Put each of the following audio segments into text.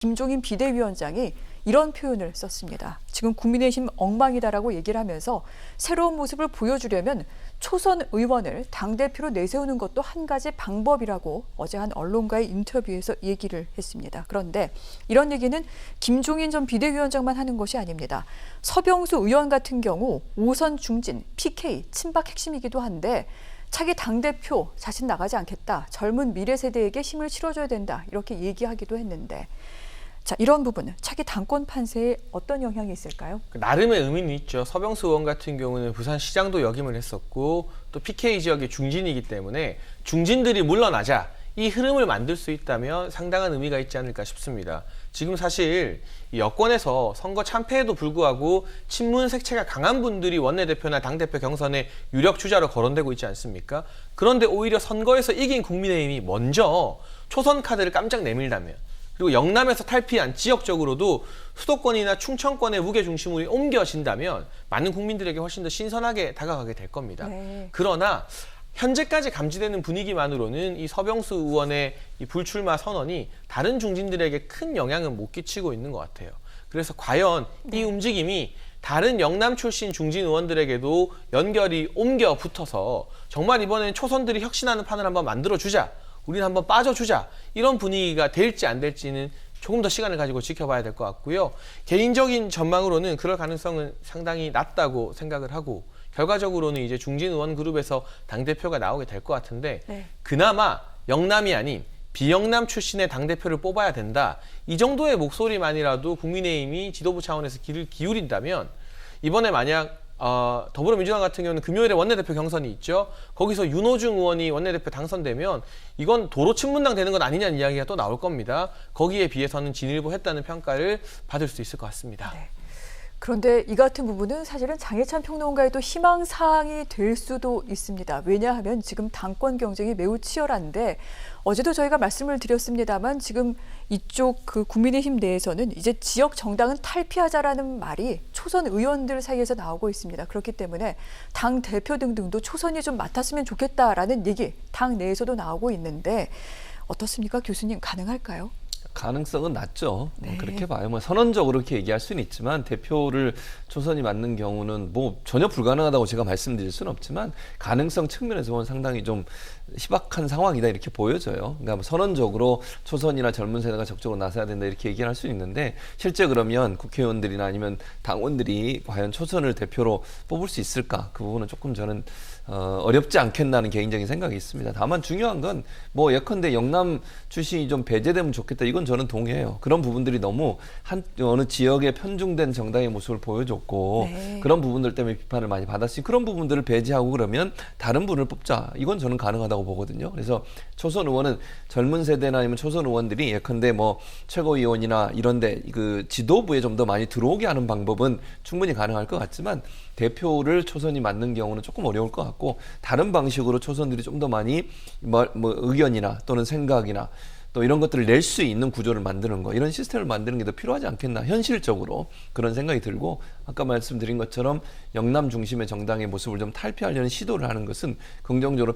김종인 비대위원장이 이런 표현을 썼습니다. 지금 국민의힘 엉망이다라고 얘기를 하면서 새로운 모습을 보여주려면 초선 의원을 당대표로 내세우는 것도 한 가지 방법이라고 어제 한 언론과의 인터뷰에서 얘기를 했습니다. 그런데 이런 얘기는 김종인 전 비대위원장만 하는 것이 아닙니다. 서병수 의원 같은 경우 5선 중진, PK, 친박 핵심이기도 한데 차기 당대표 자신 나가지 않겠다. 젊은 미래 세대에게 힘을 실어줘야 된다. 이렇게 얘기하기도 했는데 자, 이런 부분은 차기 당권 판세에 어떤 영향이 있을까요? 나름의 의미는 있죠. 서병수 의원 같은 경우는 부산시장도 역임을 했었고 또 PK 지역의 중진이기 때문에 중진들이 물러나자 이 흐름을 만들 수 있다면 상당한 의미가 있지 않을까 싶습니다. 지금 사실 여권에서 선거 참패에도 불구하고 친문 색채가 강한 분들이 원내대표나 당대표 경선에 유력 주자로 거론되고 있지 않습니까? 그런데 오히려 선거에서 이긴 국민의힘이 먼저 초선 카드를 깜짝 내밀다면 그리고 영남에서 탈피한 지역적으로도 수도권이나 충청권의 무게중심이 옮겨진다면 많은 국민들에게 훨씬 더 신선하게 다가가게 될 겁니다. 네. 그러나 현재까지 감지되는 분위기만으로는 이 서병수 의원의 이 불출마 선언이 다른 중진들에게 큰 영향은 못 끼치고 있는 것 같아요. 그래서 과연 이 움직임이 다른 영남 출신 중진 의원들에게도 연결이 옮겨 붙어서 정말 이번에는 초선들이 혁신하는 판을 한번 만들어주자. 우리는 한번 빠져주자. 이런 분위기가 될지 안 될지는 조금 더 시간을 가지고 지켜봐야 될 것 같고요. 개인적인 전망으로는 그럴 가능성은 상당히 낮다고 생각을 하고 결과적으로는 이제 중진 의원 그룹에서 당대표가 나오게 될 것 같은데 그나마 영남이 아닌 비영남 출신의 당대표를 뽑아야 된다. 이 정도의 목소리만이라도 국민의힘이 지도부 차원에서 귀를 기울인다면 이번에 만약 더불어민주당 같은 경우는 금요일에 원내대표 경선이 있죠. 거기서 윤호중 의원이 원내대표 당선되면 이건 도로 친문당 되는 건 아니냐는 이야기가 또 나올 겁니다. 거기에 비해서는 진일보했다는 평가를 받을 수 있을 것 같습니다. 네. 그런데 이 같은 부분은 사실은 장해찬 평론가에도 희망사항이 될 수도 있습니다. 왜냐하면 지금 당권 경쟁이 매우 치열한데 어제도 저희가 말씀을 드렸습니다만 지금 이쪽 그 국민의힘 내에서는 이제 지역 정당은 탈피하자라는 말이 초선 의원들 사이에서 나오고 있습니다. 그렇기 때문에 당 대표 등등도 초선이 좀 맡았으면 좋겠다라는 얘기 당 내에서도 나오고 있는데 어떻습니까? 교수님 가능할까요? 가능성은 낮죠. 네. 그렇게 봐요. 뭐 선언적으로 그렇게 얘기할 수는 있지만 대표를 초선이 맡는 경우는 뭐 전혀 불가능하다고 제가 말씀드릴 수는 없지만 가능성 측면에서 보면 상당히 좀 희박한 상황이다 이렇게 보여져요. 그러니까 뭐 선언적으로 초선이나 젊은 세대가 적극적으로 나서야 된다 이렇게 얘기를 할 수 있는데 실제 그러면 국회의원들이나 아니면 당원들이 과연 초선을 대표로 뽑을 수 있을까? 그 부분은 조금 저는 어렵지 않겠나는 개인적인 생각이 있습니다. 다만 중요한 건 뭐 예컨대 영남 출신이 좀 배제되면 좋겠다. 이건 저는 동의해요. 그런 부분들이 너무 어느 지역에 편중된 정당의 모습을 보여줬고 그런 부분들 때문에 비판을 많이 받았으니 그런 부분들을 배제하고 그러면 다른 분을 뽑자. 이건 저는 가능하다고 보거든요. 그래서 초선 의원은 젊은 세대나 아니면 초선 의원들이 예컨대 뭐 최고위원이나 이런데 그 지도부에 좀 더 많이 들어오게 하는 방법은 충분히 가능할 것 같지만 대표를 초선이 맡는 경우는 조금 어려울 것 같고 다른 방식으로 초선들이 좀 더 많이 뭐 의견이나 또는 생각이나 또 이런 것들을 낼 수 있는 구조를 만드는 거 이런 시스템을 만드는 게 더 필요하지 않겠나 현실적으로 그런 생각이 들고 아까 말씀드린 것처럼 영남 중심의 정당의 모습을 좀 탈피하려는 시도를 하는 것은 긍정적으로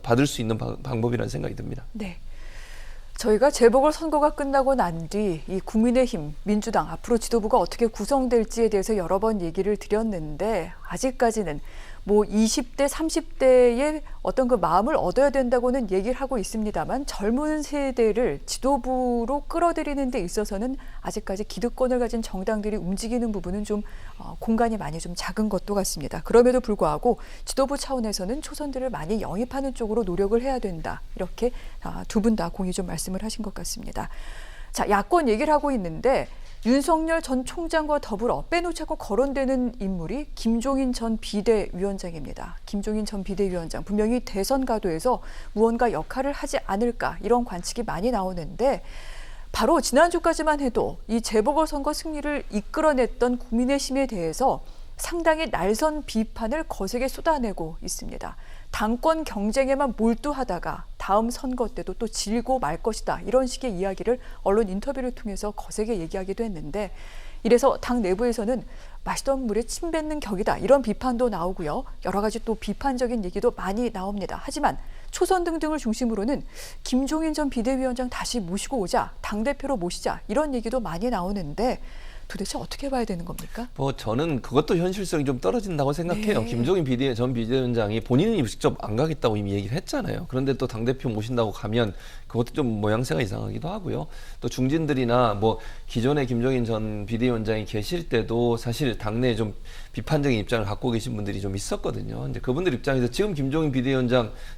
받을 수 있는 방법이라는 생각이 듭니다. 네. 저희가 재보궐선거가 끝나고 난 뒤 이 국민의힘, 민주당 앞으로 지도부가 어떻게 구성될지에 대해서 여러 번 얘기를 드렸는데 아직까지는 뭐 20대, 30대의 어떤 그 마음을 얻어야 된다고는 얘기를 하고 있습니다만 젊은 세대를 지도부로 끌어들이는 데 있어서는 아직까지 기득권을 가진 정당들이 움직이는 부분은 좀 공간이 많이 좀 작은 것도 같습니다. 그럼에도 불구하고 지도부 차원에서는 초선들을 많이 영입하는 쪽으로 노력을 해야 된다. 이렇게 두 분 다 공의 좀 말씀을 하신 것 같습니다. 자, 야권 얘기를 하고 있는데 윤석열 전 총장과 더불어 빼놓지 않고 거론되는 인물이 김종인 전 비대위원장입니다. 김종인 전 비대위원장 분명히 대선 가도에서 무언가 역할을 하지 않을까 이런 관측이 많이 나오는데 바로 지난주까지만 해도 이 재보궐선거 승리를 이끌어냈던 국민의힘에 대해서 상당히 날선 비판을 거세게 쏟아내고 있습니다. 당권 경쟁에만 몰두하다가 다음 선거 때도 또 질고 말 것이다. 이런 식의 이야기를 언론 인터뷰를 통해서 거세게 얘기하기도 했는데 이래서 당 내부에서는 마시던 물에 침 뱉는 격이다. 이런 비판도 나오고요. 여러 가지 또 비판적인 얘기도 많이 나옵니다. 하지만 초선 등등을 중심으로는 김종인 전 비대위원장 다시 모시고 오자, 당대표로 모시자 이런 얘기도 많이 나오는데 도대체 어떻게 봐야 되는 겁니까? 뭐 저는 그것도 현실성이 좀 떨어진다고 생각해요. 네. 김종인 전 비대위원장이 본인이 직접 안 가겠다고 이미 얘기를 했잖아요. 그런데 또 당대표 모신다고 가면 그것도 좀 모양새가 이상하기도 하고요. 또 중진들이나 뭐 기존에 김종인 전 비대위원장이 계실 때도 사실 당내에 좀 비판적인 입장을 갖고 계신 분들이 좀 있었거든요. 근데 그분들 입장에서 지금 김종인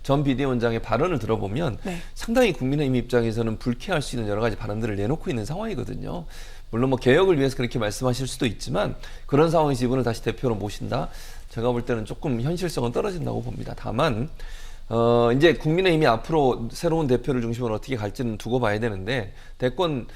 전 비대위원장의 발언을 들어보면 네. 상당히 국민의힘 입장에서는 불쾌할 수 있는 여러 가지 발언들을 내놓고 있는 상황이거든요. 물론 뭐 개혁을 위해서 그렇게 말씀하실 수도 있지만 그런 상황에서 이분을 다시 대표로 모신다? 제가 볼 때는 조금 현실성은 떨어진다고 봅니다. 다만 이제 국민의힘이 앞으로 새로운 대표를 중심으로 어떻게 갈지는 두고 봐야 되는데 대권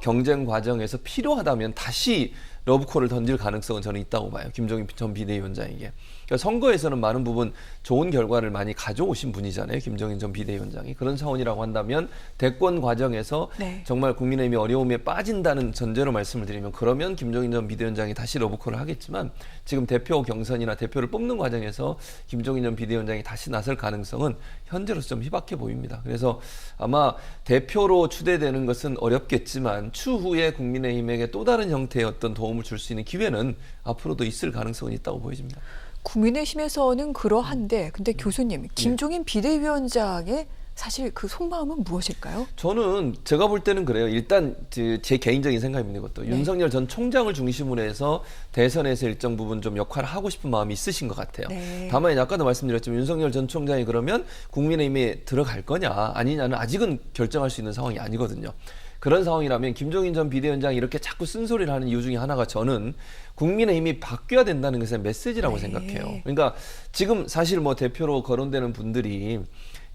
경쟁 과정에서 필요하다면 다시 러브콜을 던질 가능성은 저는 있다고 봐요. 김종인 전 비대위원장에게. 그러니까 선거에서는 많은 부분 좋은 결과를 많이 가져오신 분이잖아요. 김종인 전 비대위원장이. 그런 차원이라고 한다면 대권 과정에서 네. 정말 국민의힘이 어려움에 빠진다는 전제로 말씀을 드리면 그러면 김종인 전 비대위원장이 다시 러브콜을 하겠지만 지금 대표 경선이나 대표를 뽑는 과정에서 김종인 전 비대위원장이 다시 나설 가능성은 현재로서 좀 희박해 보입니다. 그래서 아마 대표로 추대되는 것은 어렵겠지만 추후에 국민의힘에게 또 다른 형태의 어떤 도움을 줄 수 있는 기회는 앞으로도 있을 가능성은 있다고 보여집니다. 국민의힘에서는 그러한데 근데 교수님, 김종인 비대위원장의 사실 그 속마음은 무엇일까요? 저는 제가 볼 때는 그래요. 일단 제 개인적인 생각입니다. 이것도 윤석열 전 총장을 중심으로 해서 대선에서 일정 부분 좀 역할을 하고 싶은 마음이 있으신 것 같아요. 네. 다만 아까도 말씀드렸지만 윤석열 전 총장이 그러면 국민의힘에 들어갈 거냐 아니냐는 아직은 결정할 수 있는 상황이 아니거든요. 그런 상황이라면 김종인 전 비대위원장이 이렇게 자꾸 쓴소리를 하는 이유 중에 하나가 저는 국민의힘이 바뀌어야 된다는 것의 메시지라고 생각해요. 그러니까 지금 사실 뭐 대표로 거론되는 분들이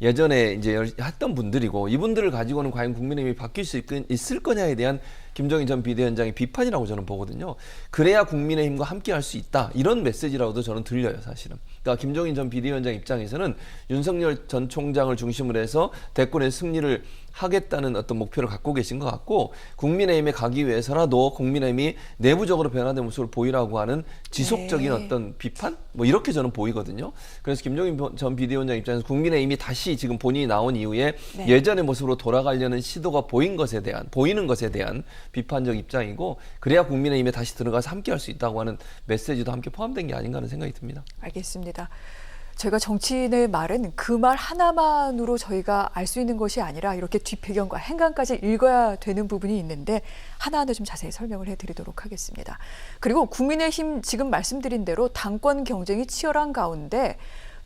예전에 이제 했던 분들이고 이분들을 가지고는 과연 국민의힘이 바뀔 수 있을 거냐에 대한 김종인 전 비대위원장의 비판이라고 저는 보거든요. 그래야 국민의힘과 함께 할 수 있다. 이런 메시지라고도 저는 들려요, 사실은. 그러니까 김종인 전 비대위원장 입장에서는 윤석열 전 총장을 중심으로 해서 대권의 승리를 하겠다는 어떤 목표를 갖고 계신 것 같고 국민의힘에 가기 위해서라도 국민의힘이 내부적으로 변화된 모습을 보이라고 하는 지속적인 어떤 비판? 뭐 이렇게 저는 보이거든요. 그래서 김종인 전 비대위원장 입장에서 국민의힘이 다시 지금 본인이 나온 이후에 예전의 모습으로 돌아가려는 시도가 보이는 것에 대한 비판적 입장이고 그래야 국민의힘에 다시 들어가서 함께 할 수 있다고 하는 메시지도 함께 포함된 게 아닌가 하는 생각이 듭니다. 알겠습니다. 저희가 정치인의 말은 그 말 하나만으로 저희가 알 수 있는 것이 아니라 이렇게 뒷배경과 행간까지 읽어야 되는 부분이 있는데 하나하나 좀 자세히 설명을 해드리도록 하겠습니다. 그리고 국민의힘 지금 말씀드린 대로 당권 경쟁이 치열한 가운데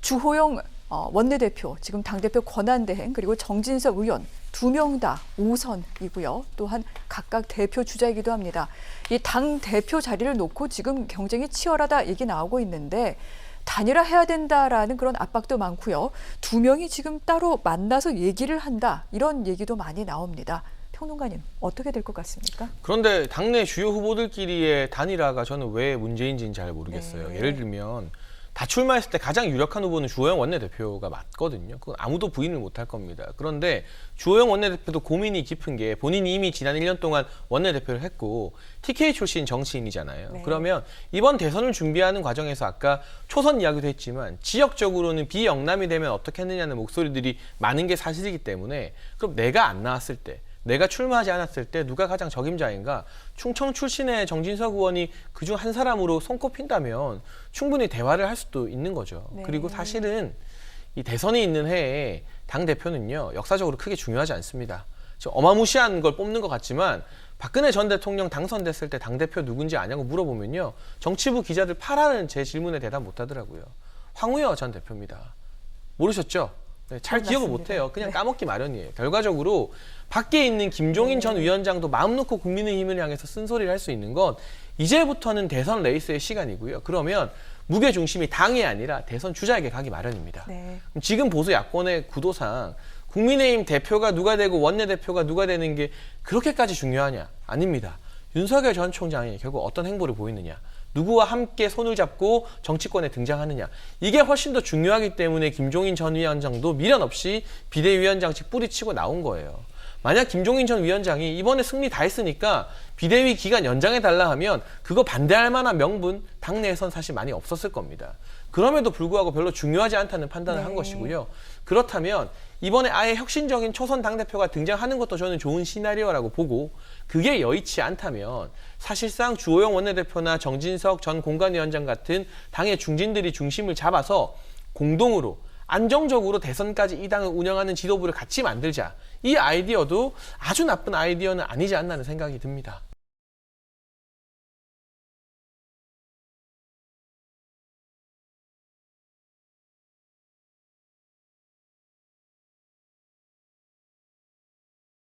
주호영 원내대표, 지금 당대표 권한대행 그리고 정진석 의원 2명 다 5선이고요. 또한 각각 대표 주자이기도 합니다. 이 당 대표 자리를 놓고 지금 경쟁이 치열하다 얘기 나오고 있는데 단일화해야 된다라는 그런 압박도 많고요. 2명이 지금 따로 만나서 얘기를 한다 이런 얘기도 많이 나옵니다. 평론가님 어떻게 될 것 같습니까? 그런데 당내 주요 후보들끼리의 단일화가 저는 왜 문제인지는 잘 모르겠어요. 네. 예를 들면 다 출마했을 때 가장 유력한 후보는 주호영 원내대표가 맞거든요. 그건 아무도 부인을 못할 겁니다. 그런데 주호영 원내대표도 고민이 깊은 게 본인이 이미 지난 1년 동안 원내대표를 했고 TK 출신 정치인이잖아요. 네. 그러면 이번 대선을 준비하는 과정에서 아까 초선 이야기도 했지만 지역적으로는 비영남이 되면 어떻게 했느냐는 목소리들이 많은 게 사실이기 때문에 그럼 내가 안 나왔을 때 내가 출마하지 않았을 때 누가 가장 적임자인가? 충청 출신의 정진석 의원이 그중 한 사람으로 손꼽힌다면 충분히 대화를 할 수도 있는 거죠. 네. 그리고 사실은 이 대선이 있는 해에 당대표는요. 역사적으로 크게 중요하지 않습니다. 좀 어마무시한 걸 뽑는 것 같지만 박근혜 전 대통령 당선됐을 때 당대표 누군지 아냐고 물어보면요. 정치부 기자들 파라는 제 질문에 대답 못하더라고요. 황우여 전 대표입니다. 모르셨죠? 네, 잘 기억을 못해요. 그냥 까먹기 마련이에요. 결과적으로 밖에 있는 김종인 전 위원장도 마음 놓고 국민의힘을 향해서 쓴소리를 할 수 있는 건 이제부터는 대선 레이스의 시간이고요. 그러면 무게 중심이 당이 아니라 대선 주자에게 가기 마련입니다. 네. 그럼 지금 보수 야권의 구도상 국민의힘 대표가 누가 되고 원내대표가 누가 되는 게 그렇게까지 중요하냐? 아닙니다. 윤석열 전 총장이 결국 어떤 행보를 보이느냐? 누구와 함께 손을 잡고 정치권에 등장하느냐. 이게 훨씬 더 중요하기 때문에 김종인 전 위원장도 미련 없이 비대위원장직 뿌리치고 나온 거예요. 만약 김종인 전 위원장이 이번에 승리 다 했으니까 비대위 기간 연장해달라 하면 그거 반대할 만한 명분 당내에선 사실 많이 없었을 겁니다. 그럼에도 불구하고 별로 중요하지 않다는 판단을 한 것이고요. 그렇다면 이번에 아예 혁신적인 초선 당대표가 등장하는 것도 저는 좋은 시나리오라고 보고, 그게 여의치 않다면 사실상 주호영 원내대표나 정진석 전 공관위원장 같은 당의 중진들이 중심을 잡아서 공동으로 안정적으로 대선까지 이 당을 운영하는 지도부를 같이 만들자. 이 아이디어도 아주 나쁜 아이디어는 아니지 않나는 생각이 듭니다.